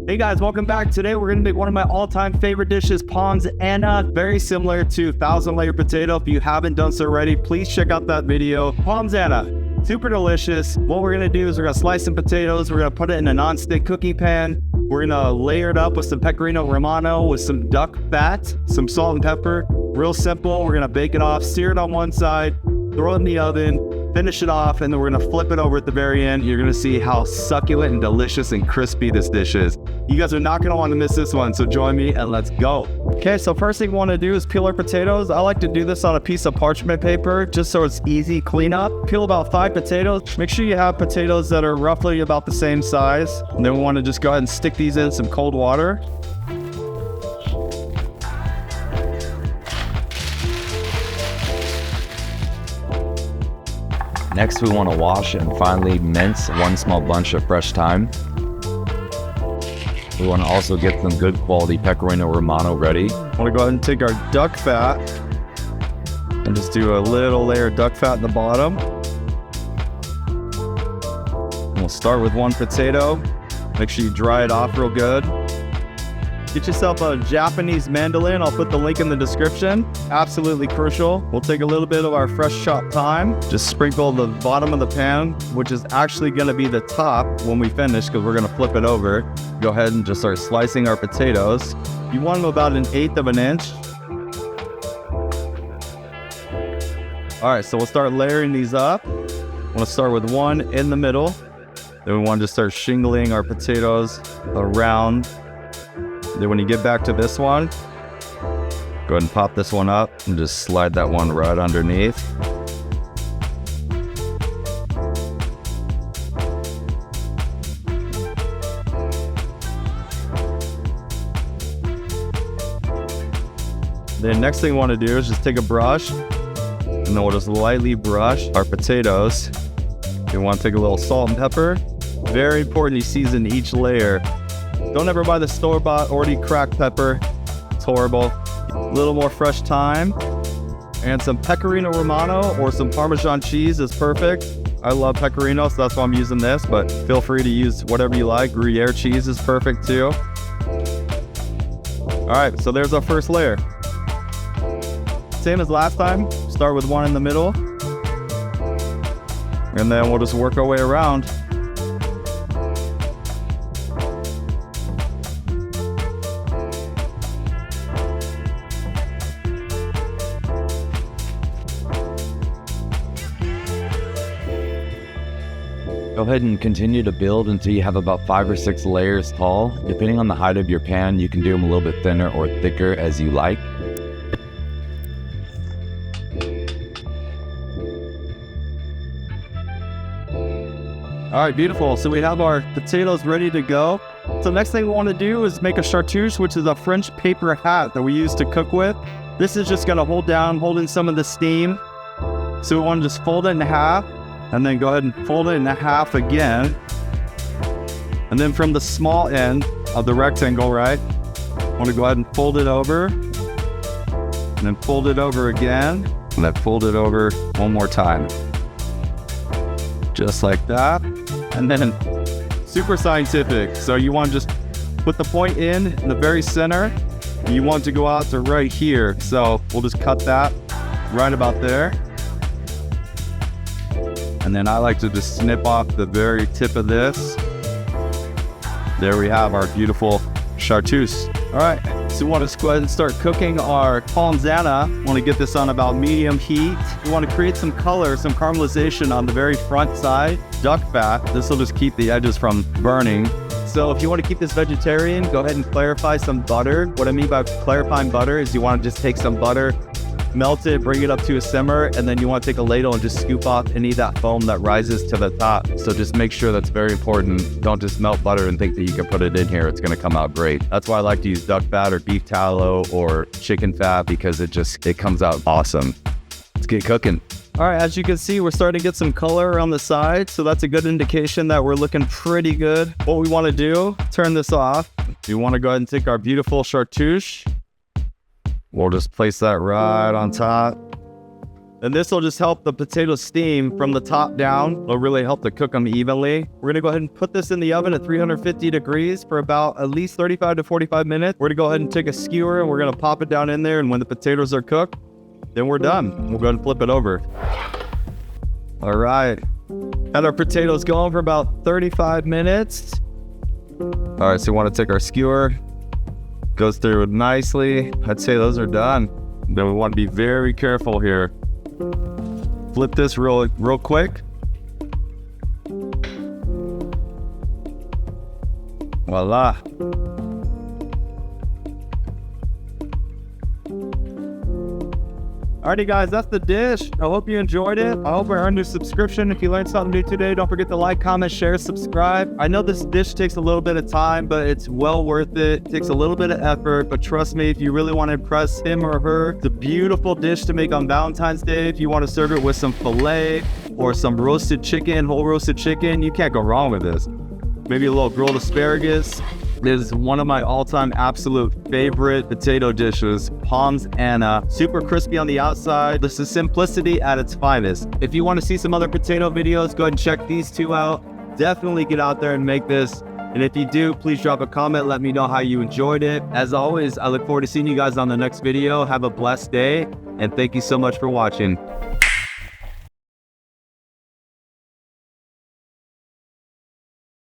Hey guys, welcome back. Today we're going to make one of my all-time favorite dishes, Pommes, very similar to 1,000-layer potato. If you haven't done so already, please check out that video. Pommes, super delicious. What we're going to do is we're going to slice some potatoes. We're going to put it in a non-stick cooking pan. We're going to layer it up with some Pecorino Romano with some duck fat, some salt and pepper. Real simple. We're going to bake it off, sear it on one side, throw it in the oven, finish it off, and then we're gonna flip it over at the very end. You're gonna see how succulent and delicious and crispy this dish is. You guys are not gonna want to miss this one, so join me and let's go. Okay, so first thing we want to do is peel our potatoes. I like to do this on a piece of parchment paper just so it's easy cleanup. Peel about 5 potatoes. Make sure you have potatoes that are roughly about the same size. And then we want to just go ahead and stick these in some cold water. Next, we want to wash and finely mince 1 small bunch of fresh thyme. We want to also get some good quality Pecorino Romano ready. I want to go ahead and take our duck fat and just do a little layer of duck fat in the bottom. And we'll start with 1 potato. Make sure you dry it off real good. Get yourself a Japanese mandolin. I'll put the link in the description. Absolutely crucial. We'll take a little bit of our fresh chopped thyme. Just sprinkle the bottom of the pan, which is actually going to be the top when we finish because we're going to flip it over. Go ahead and just start slicing our potatoes. You want them about 1/8 of an inch. All right, so we'll start layering these up. We'll start with 1 in the middle. Then we want to just start shingling our potatoes around. Then when you get back to this one, go ahead and pop this one up and just slide that one right underneath. Then next thing we want to do is just take a brush and then we'll just lightly brush our potatoes. You want to take a little salt and pepper. Very important you season each layer. Don't ever buy the store-bought already cracked pepper. It's horrible. A little more fresh thyme and some Pecorino Romano or some Parmesan cheese is perfect. I love Pecorino, so that's why I'm using this, but feel free to use whatever you like. Gruyere cheese is perfect too. All right, so there's our first layer. Same as last time, start with 1 in the middle, and then we'll just work our way around. Go ahead and continue to build until you have about 5 or 6 layers tall. Depending on the height of your pan, you can do them a little bit thinner or thicker as you like. All right, beautiful. So we have our potatoes ready to go. So next thing we want to do is make a Cartouche, which is a French paper hat that we use to cook with. This is just going to hold in some of the steam. So we want to just fold it in half and then go ahead and fold it in half again. And then from the small end of the rectangle, right, I want to go ahead and fold it over and then fold it over again and then fold it over one more time. Just like that. And then super scientific. So you want to just put the point in the very center. You want to go out to right here. So we'll just cut that right about there. And then I like to just snip off the very tip of this. There we have our beautiful Cartouche. All right, so we want to go ahead and start cooking our Pommes. Want to get this on about medium heat. We want to create some color, some caramelization on the very front side. Duck fat, this will just keep the edges from burning. So if you want to keep this vegetarian, go ahead and clarify some butter. What I mean by clarifying butter is you want to just take some butter, melt it, bring it up to a simmer, and then you want to take a ladle and just scoop off any of that foam that rises to the top. So just make sure that's very important. Don't just melt butter and think that you can put it in here. It's going to come out great. That's why I like to use duck fat or beef tallow or chicken fat because it comes out awesome. Let's get cooking. All right, as you can see, we're starting to get some color around the side. So that's a good indication that we're looking pretty good. What we want to do, turn this off. We want to go ahead and take our beautiful Cartouche. We'll just place that right on top. And this will just help the potatoes steam from the top down. It'll really help to cook them evenly. We're gonna go ahead and put this in the oven at 350 degrees for about at least 35 to 45 minutes. We're gonna go ahead and take a skewer and we're gonna pop it down in there, and when the potatoes are cooked, then we're done. We'll go ahead and flip it over. All right, had our potatoes going for about 35 minutes. All right, so we wanna take our skewer, goes through it nicely. I'd say those are done. Then we wanna be very careful here. Flip this real quick. Voila. Alrighty guys, that's the dish. I hope you enjoyed it. I hope I earned your subscription. If you learned something new today, don't forget to like, comment, share, subscribe. I know this dish takes a little bit of time, but it's well worth it. It takes a little bit of effort, but trust me, if you really want to impress him or her, it's a beautiful dish to make on Valentine's Day. If you want to serve it with some filet or some roasted chicken, whole roasted chicken, you can't go wrong with this. Maybe a little grilled asparagus. This is one of my all-time absolute favorite potato dishes, Pommes Anna. Super crispy on the outside. This is simplicity at its finest. If you want to see some other potato videos, go ahead and check these two out. Definitely get out there and make this. And if you do, please drop a comment. Let me know how you enjoyed it. As always, I look forward to seeing you guys on the next video. Have a blessed day, and thank you so much for watching.